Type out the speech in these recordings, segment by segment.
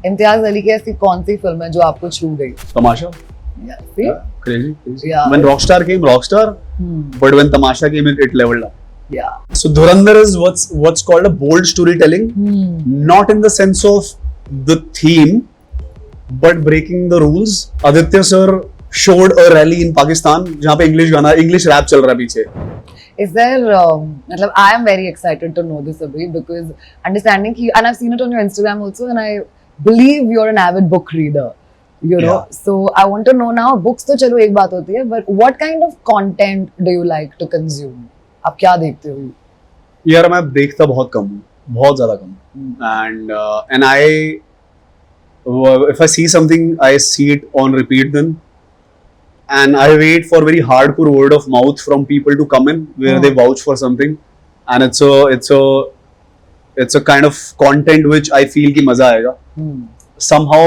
इम्तियाज अली की ऐसी कौन सी फिल्म है जो आपको छू गई? Tamasha. Yeah, see? Crazy. Yeah. When Rockstar came, Rockstar, but when Tamasha came, it leveled up. Yeah. So Dhurandhar is what's called a bold storytelling, not in the sense of the theme, but breaking the rules. Aditya sir showed a rally in Pakistan जहाँ पे English rap चल रहा है पीछे. Is there, मतलब I am very excited to know this Abhi, because understanding ki, and I've seen it on your Instagram also, and I believe you're an avid book reader, you know. Yeah. So I want to know now, books तो चलो एक बात होती है, but what kind of content do you like to consume? आप क्या देखते हो? यार मैं देखता बहुत कम हूँ, बहुत ज़्यादा कम. And if I see something, I see it on repeat then. And I wait for very hardcore word of mouth from people to come in where they vouch for something, and it's a kind of content which I feel कि मजा आएगा. Somehow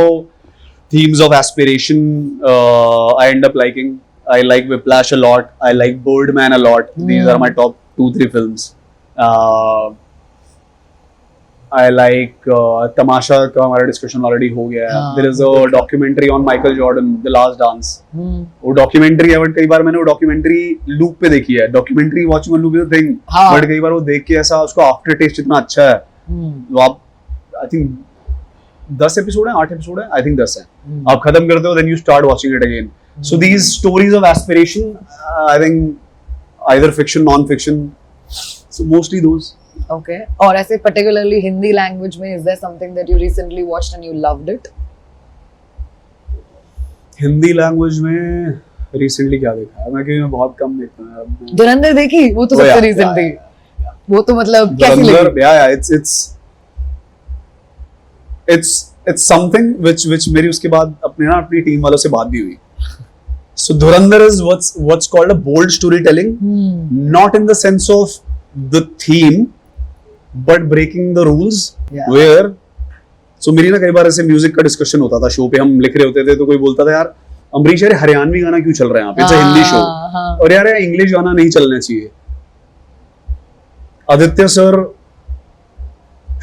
themes of aspiration I end up liking. I like Whiplash a lot. I like Birdman a lot. These are my top 2-3 films. I like Tamasha का हमारा discussion already हो गया है. There is a documentary on Michael Jordan, The Last Dance. वो documentary है, but कई बार मैंने वो documentary loop पे देखी है. Documentary watching on loop is a thing, but कई बार वो देख के ऐसा उसका after taste इतना अच्छा है. तो आप I think 10 एपिसोड है, 8 एपिसोड है, I think 10 है. आप खत्म करते हो, then you start watching it again. So these stories of aspiration, I think either fiction, non-fiction, so mostly those. Okay. और ऐसे particularly Hindi language में, is there something that you recently watched and you loved it? Hindi language में recently क्या देखा है? मैं बहुत कम देखता हूँ. धुरंधर देखी? वो तो सबसे recent थी. वो तो मतलब कैसी लगी? Yeah, it's something which मेरी उसके बाद अपनी टीम वालों से बात भी हुई. So Dhurandhar is what's called a bold storytelling, not in the sense of the theme, but breaking the rules. Where so मेरी ना कई बार ऐसे म्यूजिक का डिस्कशन होता था शो पे, हम लिख रहे होते थे तो कोई बोलता था यार अमरीश यार हरियाणवी गाना क्यों चल रहा है यहाँ पे, इट्स अ हिंदी शो, और यार इंग्लिश गाना नहीं चलना चाहिए. Aditya sir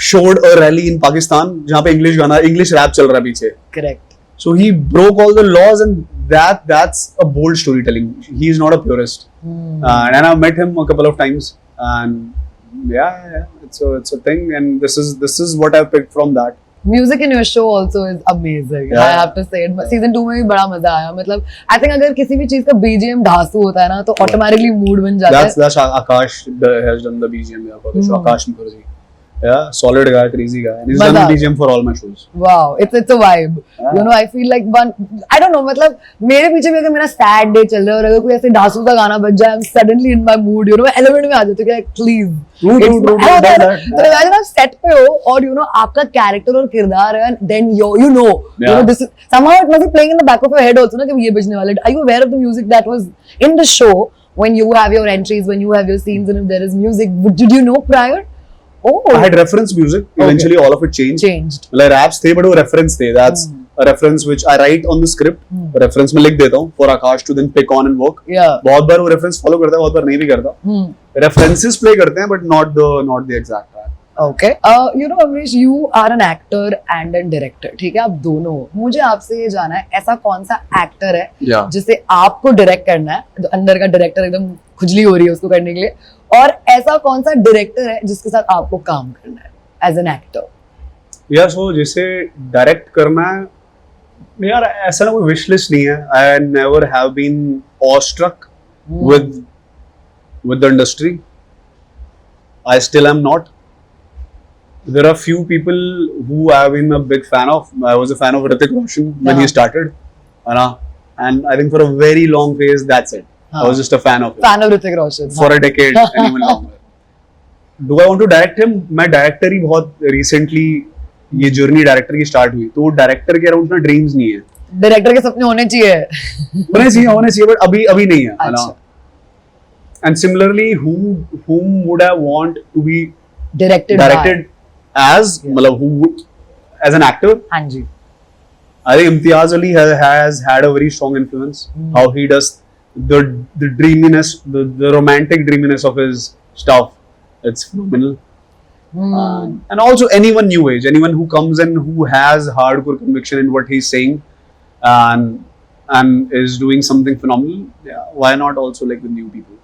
showed a rally in Pakistan जहाँ पे English rap चल रहा है पीछे. Correct. So he broke all the laws, and that's a bold storytelling. He is not a purist. And I've met him a couple of times, and yeah, it's a thing, and this is what I've picked from that. Music in your show also is amazing. I have to say it. Season 2 में भी बड़ा मजा आया. मतलब I think अगर किसी भी चीज का BGM ढासू होता है ना, तो automatically mood बन जाता है. That's Akash has done the BGM for the show. Akash Mukherjee. Yeah, solid guy, crazy guy. And he's done BGM for all my shows. Wow, it's a vibe. Yeah. You know, I feel like I don't know, मतलब मेरे पीछे भी अगर मेरा sad day चल रहा है और अगर कोई ऐसे ढासू सा गाना बज जाए, I'm suddenly in my mood. You know, मैं element में आ जाती हूँ कि please. True. तो imagine आप set पे हो और you know आपका character और किरदार है, and then you know this is somehow it must be playing in the back of your head also ना कि ये बजने वाला है. Are you aware of the music that was in the show when you have your entries, when you have your scenes, and if there is music, did you know prior? Oh. I had reference music. Eventually, all of it changed. Like raps थे, but वो reference थे. That's a reference which I write on the script. Reference में लिख देता हूँ for Akash to then pick on and work. Yeah. बहुत बार वो reference follow करता है, बहुत बार नहीं भी करता. References play करते हैं, but not the exact track. Okay. You know, Amrish, you are an actor and a director. ठीक है, आप दोनों हो. मुझे आपसे ये जानना है, ऐसा कौन सा actor है जिसे आपको direct करना है, तो अंदर का director एकदम खुजली हो रही है उसको करने के लिए, और ऐसा कौन सा डायरेक्टर है जिसके साथ आपको काम करना है एज एन एक्टर? यार सो जिसे डायरेक्ट करना है, यार ऐसा ना कोई विश लिस्ट नहीं है. I never have been awestruck with the industry. I still am not. There are few people who I have been a big fan of. I was a fan of Hrithik Roshan when he started, and I think for a very long phase that's it. I was just a fan of him. Fan of Hrithik Roshan. For a decade and even longer. Do I want to direct him? मैं director ही बहुत recently ये journey director की start हुई, तो director के around ना dreams नहीं है. डायरेक्टर के सपने होने चाहिए बट अभी नहीं है. अच्छा. And similarly, whom would I want to be directed as? मतलब who as an actor? हाँ जी. I think Imtiaz Ali has had a very strong influence. How he does the dreaminess, the romantic dreaminess of his stuff. It's phenomenal. And also anyone new age, anyone who comes in who has hardcore conviction in what he's saying and is doing something phenomenal. Yeah, why not also like with new people?